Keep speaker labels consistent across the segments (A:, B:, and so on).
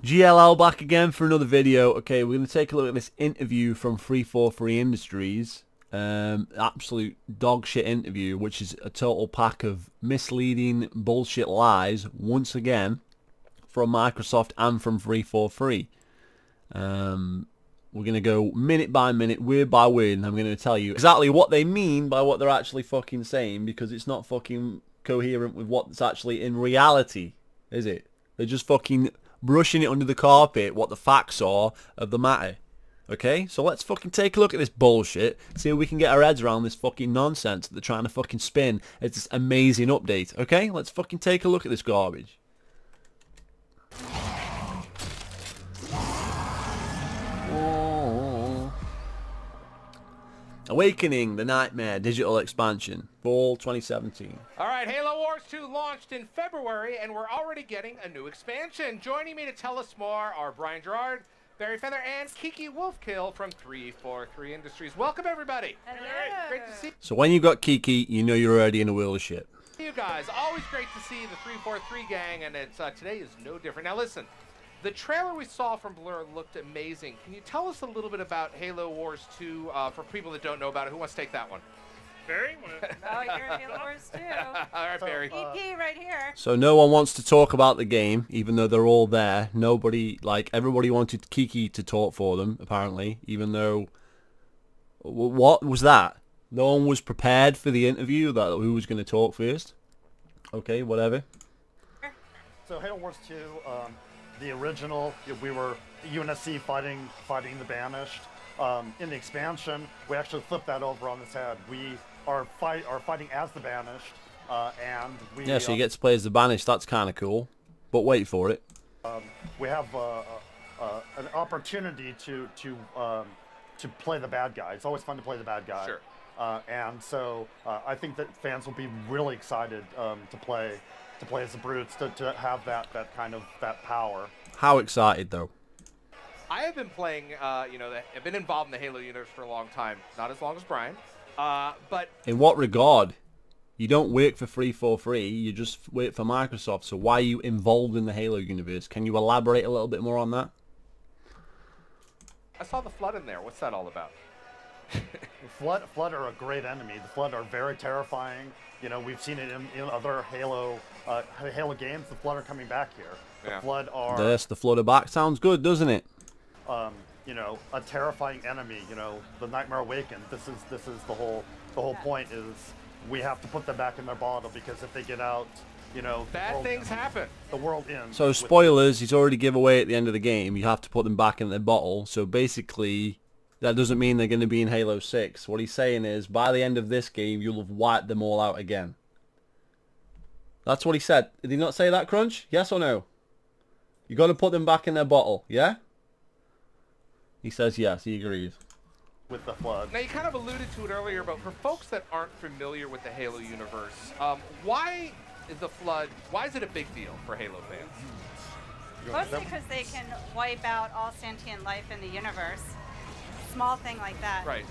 A: GLL back again for another video. Okay, we're going to take a look at this interview from 343 Industries. Absolute dog shit interview, which is a total pack of misleading bullshit lies, once again, from Microsoft and from 343. We're going to go minute by minute, word by word, and I'm going to tell you exactly what they mean by what they're actually fucking saying, because it's not fucking coherent with what's actually in reality, is it? They're just fucking brushing it under the carpet what the facts are of the matter. Okay, so let's fucking take a look at this bullshit, see if we can get our heads around this fucking nonsense that they're trying to fucking spin as this amazing update. Okay, let's fucking take a look at this garbage. Awakening the Nightmare Digital Expansion, Fall 2017.
B: All right, Halo Wars 2 launched in February, and we're already getting a new expansion. Joining me to tell us more are Brian Gerard, Barry Feather, and Kiki Wolfkill from 343 Industries. Welcome, everybody.
C: Hello.
B: Great to see
A: So when you got Kiki, you know you're already in a world of shit.
B: you guys. Always great to see the 343 gang, and it's today is no different. Now, listen. The trailer we saw from Blur looked amazing. Can you tell us a little bit about Halo Wars 2 for people that don't know about it? Who wants to take that one?
C: Barry? Oh, you're Halo Wars too.
B: All right, Barry.
C: EP right here.
A: So no one wants to talk about the game, even though they're all there. Nobody, like, everybody wanted Kiki to talk for them, apparently, even though... What was that? No one was prepared for the interview, that who was going to talk first? Okay, whatever.
D: So Halo Wars 2, the original, we were UNSC fighting the Banished. In the expansion, we actually flipped that over on its head. We are fighting as the Banished, and we...
A: Yeah, so you get to play as the Banished, that's kind of cool. But wait for it.
D: We have an opportunity to play the bad guy. It's always fun to play the bad guy.
B: Sure.
D: And so I think that fans will be really excited to play as the Brutes, to have that kind of power.
A: How excited though?
B: I have been playing, I've been involved in the Halo universe for a long time. Not as long as Brian, but...
A: In what regard? You don't work for 343, you just work for Microsoft, so why are you involved in the Halo universe? Can you elaborate a little bit more on that?
B: I saw the Flood in there. What's that all about?
D: The Flood are a great enemy. The Flood are very terrifying. You know, we've seen it in other Halo games. The Flood are coming back here. The Flood are...
A: Yes, the Flood are back. Sounds good, doesn't it?
D: You know, a terrifying enemy. You know, the Nightmare Awakened. This is the whole point is we have to put them back in their bottle, because if they get out, you know,
B: bad things happen.
D: The world ends.
A: So spoilers, he's already give away at the end of the game. You have to put them back in their bottle. So basically, that doesn't mean they're going to be in Halo 6. What he's saying is, by the end of this game, you'll have wiped them all out again. That's what he said. Did he not say that, Crunch? Yes or no? You got to put them back in their bottle, yeah? He says yes, he agrees.
D: With the Flood.
B: Now, you kind of alluded to it earlier, but for folks that aren't familiar with the Halo universe, why is the Flood, why is it a big deal for Halo fans?
C: Mostly because they can wipe out all sentient life in the universe. Small thing like that.
B: Right.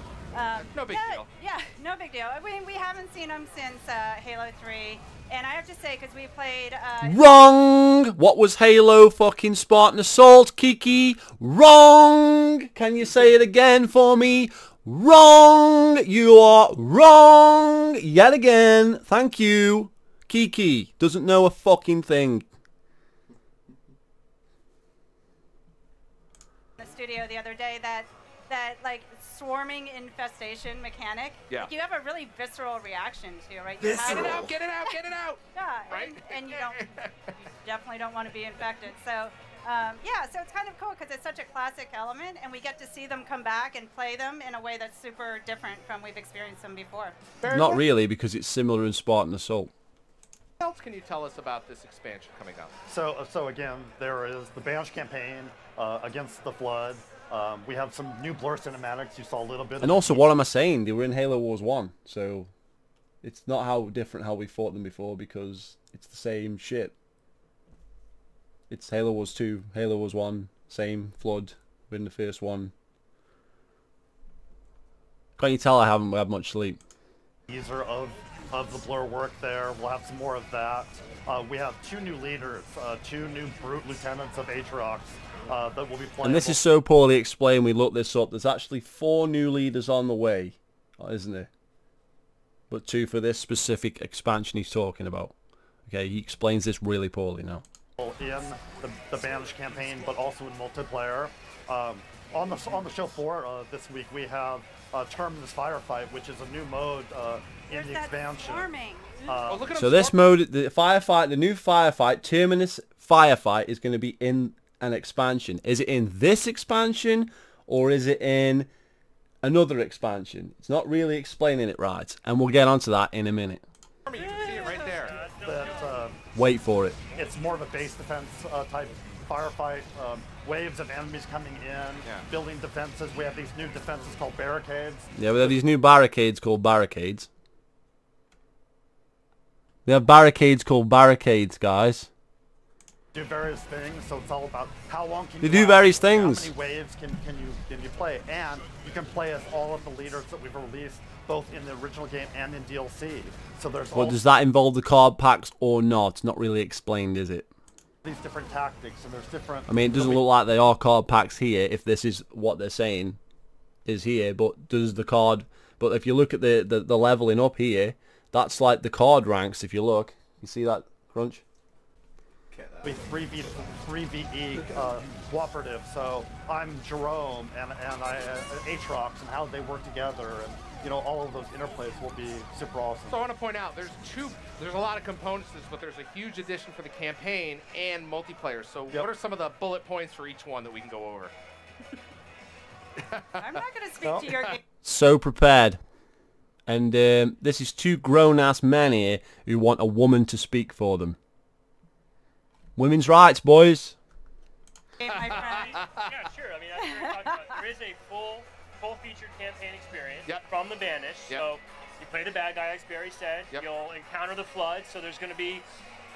B: No big deal.
C: Yeah, no big deal. I mean, we haven't seen them since Halo 3. And I have to say, because we played...
A: Wrong! What was Halo fucking Spartan Assault, Kiki? Wrong! Can you say it again for me? Wrong! You are wrong! Yet again. Thank you. Kiki doesn't know a fucking thing.
C: The studio the other day that like swarming infestation mechanic.
B: Yeah.
C: Like, you have a really visceral reaction to, right?
B: Get it out, get it out, get it out!
C: Yeah,
B: Right?
C: and you definitely don't want to be infected. So, yeah, so it's kind of cool because it's such a classic element, and we get to see them come back and play them in a way that's super different from we've experienced them before.
A: Not really, because it's similar in Spartan Assault.
B: What else can you tell us about this expansion coming up?
D: So again, there is the Banished campaign against the Flood. We have some new Blur cinematics. You saw a little bit.
A: And also, what am I saying? They were in Halo Wars 1, so it's not how different how we fought them before, because it's the same shit. It's Halo Wars 2, Halo Wars 1, same Flood, we're in the first one. Can't you tell I haven't had much sleep?
D: Teaser of of the Blur work there. We'll have some more of that. We have 2 new leaders, 2 new Brute Lieutenants of Aatrox that will be playing.
A: And this is so poorly explained, we looked this up. There's actually 4 new leaders on the way, isn't there? But 2 for this specific expansion he's talking about. Okay, he explains this really poorly now.
D: In the Banish campaign, but also in multiplayer. On the show floor this week, we have Terminus Firefight, which is a new mode in the expansion.
A: So this mode, the firefight, the new firefight, Terminus Firefight, is going to be in an expansion. Is it in this expansion, or is it in another expansion? It's not really explaining it right, and we'll get onto that in a minute.
B: You can see it right there.
A: Wait for it.
D: It's more of a base defense type firefight. Waves of enemies coming in, building defenses. We have these new defenses called barricades.
A: Yeah, we have these new barricades called barricades. We have barricades called barricades, guys.
D: Do various things, so it's all about how long can
A: they
D: you
A: do
D: last,
A: various things.
D: How many waves can you play, and you can play as all of the leaders that we've released both in the original game and in DLC. So there's
A: Well, does that involve the card packs or not? Not really explained, is it?
D: These different tactics, and there's different.
A: I mean, it doesn't look like they are card packs here. If this is what they're saying, is here. But does the card? But if you look at the leveling up here, that's like the card ranks. If you look, you see that, Crunch?
D: We 3v3ve cooperative. So I'm Jerome and I Aatrox, and how they work together, and you know, all of those interplays will be super awesome.
B: So I want to point out there's a lot of components to this, but there's a huge addition for the campaign and multiplayer. So what are some of the bullet points for each one that we can go over?
C: I'm not going to speak to your game.
A: So prepared. And this is 2 grown-ass men here who want a woman to speak for them. Women's rights, boys.
C: My friend.
E: Yeah, sure. I mean, that's what we're talking about. There is a full-featured campaign experience from the Banished. So you play the bad guy, as Barry said. You'll encounter the Flood. So there's going to be,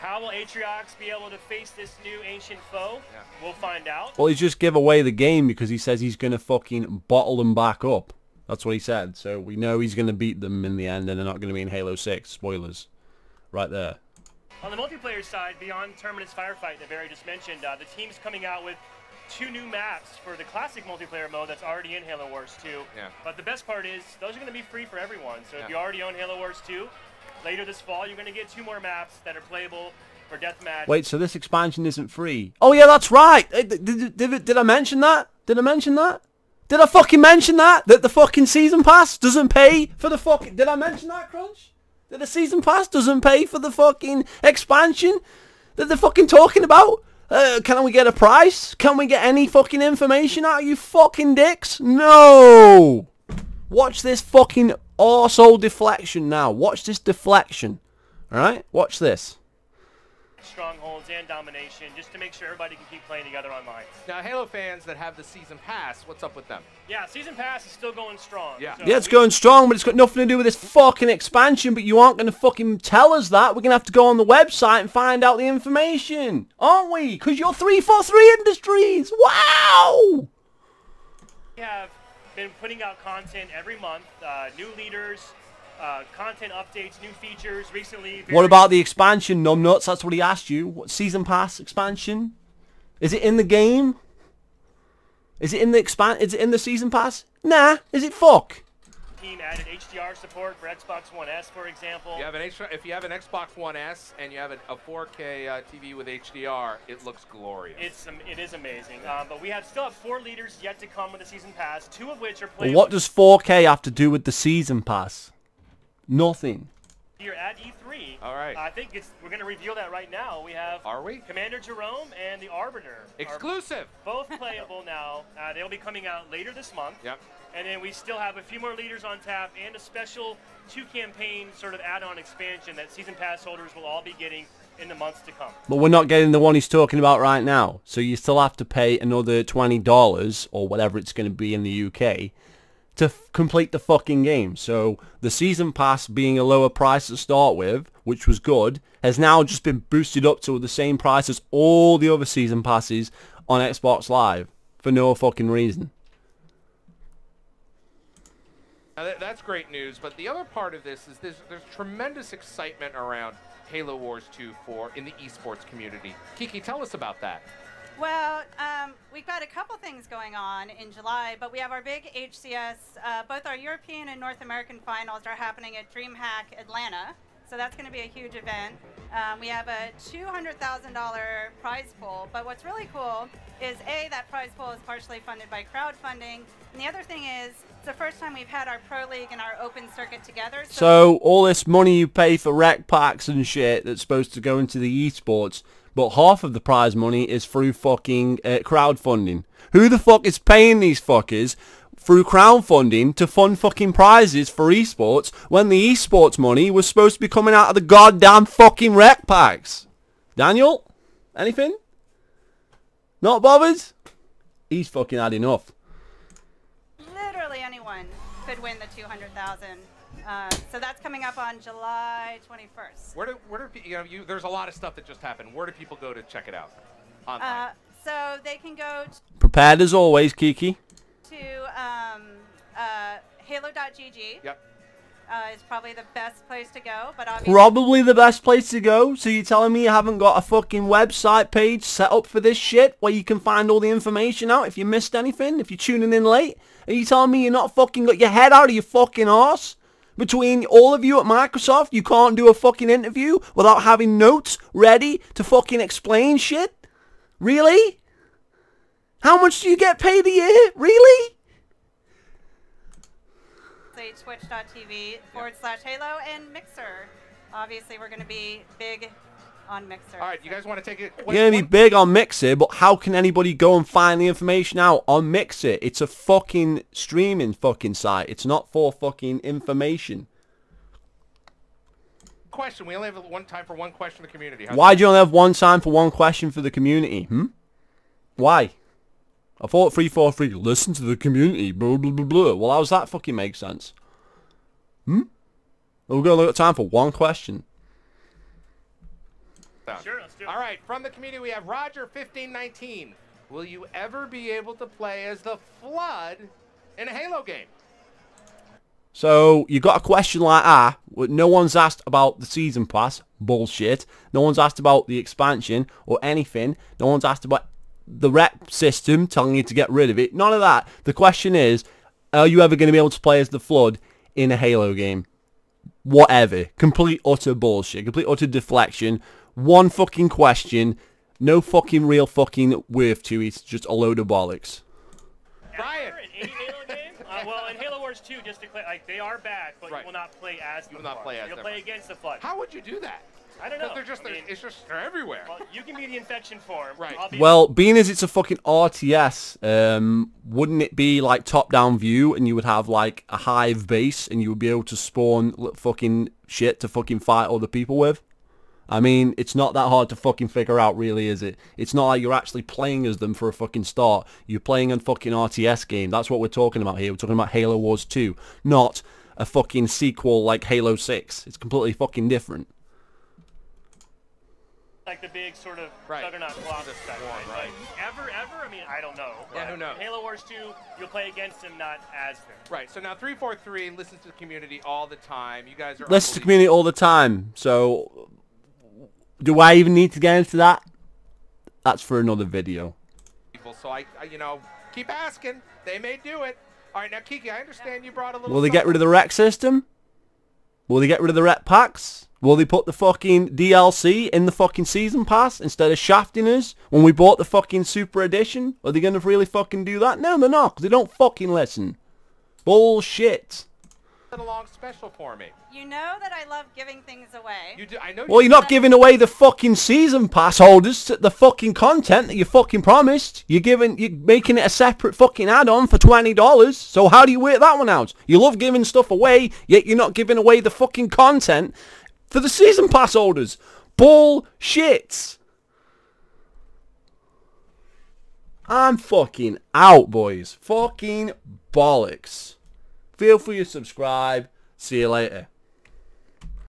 E: how will Aatrox be able to face this new ancient foe? We'll find out.
A: Well, he's just give away the game because he says he's going to fucking bottle them back up. That's what he said. So we know he's going to beat them in the end, and they're not going to be in Halo 6. Spoilers. Right there.
E: On the multiplayer side, beyond Terminus Firefight that Barry just mentioned, the team's coming out with 2 new maps for the classic multiplayer mode that's already in Halo Wars 2. But the best part is, those are going to be free for everyone. So if you already own Halo Wars 2, later this fall, you're going to get 2 more maps that are playable for deathmatch.
A: Wait, so this expansion isn't free? Oh yeah, that's right! Did I mention that? Did I mention that? Did I fucking mention that? That the fucking season pass doesn't pay for the fucking... Did I mention that, Crunch? That the season pass doesn't pay for the fucking expansion that they're fucking talking about? Can we get a price? Can we get any fucking information out of you fucking dicks? No! Watch this fucking arsehole deflection now. Watch this deflection. Alright? Watch this.
E: Strongholds and domination, just to make sure everybody can keep playing together online.
B: Now, Halo fans that have the season pass, what's up with them?
E: Yeah, season pass is still going strong.
B: Yeah,
E: so
A: yeah, it's going strong, but it's got nothing to do with this fucking expansion. But you aren't going to fucking tell us that. We're going to have to go on the website and find out the information, aren't we? Because you're 343 Industries. Wow!
E: We have been putting out content every month, new leaders, content updates, new features. Recently,
A: what about the expansion, numbnuts? That's what he asked you. What season pass expansion? Is it in the game? Is it in the Is it in the season pass? Nah. Is it fuck?
E: Team added HDR support for Xbox One S, for example.
B: If you have an Xbox One S and you have a 4K TV with HDR, it looks glorious.
E: It is amazing. But we still have 4 leaders yet to come with the season pass, 2 of which are
A: Well,
E: playable.
A: what does 4K have to do with the season pass? Nothing.
E: You're at E3.
B: All right.
E: I think we're going to reveal that right now. We have Commander Jerome and the Arbiter.
B: Exclusive.
E: Both playable now. They'll be coming out later this month.
B: Yep.
E: And then we still have a few more leaders on tap and a special 2-campaign sort of add-on expansion that season pass holders will all be getting in the months to come.
A: But we're not getting the one he's talking about right now. So you still have to pay another $20 or whatever it's going to be in the UK to complete the fucking game. So the season pass being a lower price to start with, which was good, has now just been boosted up to the same price as all the other season passes on Xbox Live for no fucking reason.
B: That's great news, but the other part of this is there's tremendous excitement around Halo Wars 2 in the esports community. Kiki, tell us about that.
C: Well, we've got a couple things going on in July, but we have our big HCS. Both our European and North American finals are happening at DreamHack Atlanta, so that's going to be a huge event. We have a $200,000 prize pool, but what's really cool is that prize pool is partially funded by crowdfunding, and the other thing is it's the first time we've had our Pro League and our Open Circuit together.
A: So all this money you pay for rec packs and shit that's supposed to go into the esports, but half of the prize money is through fucking crowdfunding. Who the fuck is paying these fuckers through crowdfunding to fund fucking prizes for esports when the esports money was supposed to be coming out of the goddamn fucking rec packs? Daniel? Anything? Not bothered? He's fucking had enough.
C: Literally anyone could win the $200,000. So that's coming up on July 21st.
B: Where do there's a lot of stuff that just happened. Where do people go to check it out? Online.
C: So they can go
A: Prepared as always, Kiki.
C: to halo.gg.
B: Yep.
C: Is probably the best place to go, but obviously
A: Probably the best place to go. So you're telling me you haven't got a fucking website page set up for this shit where you can find all the information out if you missed anything, if you're tuning in late? Are you telling me you're not fucking got your head out of your fucking arse? Between all of you at Microsoft, you can't do a fucking interview without having notes ready to fucking explain shit? Really? How much do you get paid a year? Really?
C: twitch.tv/Halo and Mixer. Obviously, we're going to be big on Mixer.
B: All right, you guys want to take it?
A: You're going to be big on Mixer, but how can anybody go and find the information out on Mixer? It's a fucking streaming fucking site. It's not for fucking information.
B: Question. We only have one time for one question for the community.
A: Why do you only have one time for one question for the community? Why? I thought 343, listen to the community, blah, blah, blah, blah. Well, how does that fucking make sense? We're going to look at time for one question.
E: Sure, let's do it.
B: All right, from the community, we have Roger1519. Will you ever be able to play as the Flood in a Halo game?
A: So, you got a question like that. No one's asked about the season pass. Bullshit. No one's asked about the expansion or anything. No one's asked about the rep system telling you to get rid of it. None of that. The question is, are you ever going to be able to play as the Flood in a Halo game? Whatever. Complete utter bullshit. Complete utter deflection. One fucking question. No fucking real fucking worth to it. It's just a load of bollocks.
B: Brian.
E: In any Halo game? Well, in Halo Wars 2, just to clear, like, they are back, but you will not play as the Flood.
B: You will not play as
E: You'll play against the Flood.
B: How would you do that?
E: I don't know.
B: It's just they're everywhere.
E: Well, you can be the infection form.
B: Right.
A: Well, being as it's a fucking RTS, wouldn't it be like top-down view and you would have like a hive base and you would be able to spawn fucking shit to fucking fight other people with? I mean, it's not that hard to fucking figure out, really, is it? It's not like you're actually playing as them for a fucking start. You're playing a fucking RTS game. That's what we're talking about here. We're talking about Halo Wars 2, not a fucking sequel like Halo 6. It's completely fucking different.
E: Like the big sort of juggernaut colossus guy, right? Ever? I mean, I don't know.
B: Yeah, who knows?
E: In Halo Wars 2, you'll play against him, not as them.
B: Right, so now 343 listens to the community all the time. You guys are
A: listen to the community all the time. So, do I even need to get into that? That's for another video.
B: So I keep asking. They may do it. All right, now Kiki, I understand you brought a little.
A: Will they get rid of the rec system? Will they get rid of the rec packs? Will they put the fucking DLC in the fucking season pass instead of shafting us when we bought the fucking super edition? Are they going to really fucking do that? No, they're not, because they don't fucking listen. Bullshit.
B: Along special for me.
C: You know that I love giving things away.
B: You do. I know.
A: Well, you're not giving away the fucking season pass holders the fucking content that you fucking promised. You're making it a separate fucking add-on for $20. So how do you work that one out? You love giving stuff away, yet you're not giving away the fucking content for the season pass holders. Bullshit. I'm fucking out, boys. Fucking bollocks. Feel free to subscribe. See you later.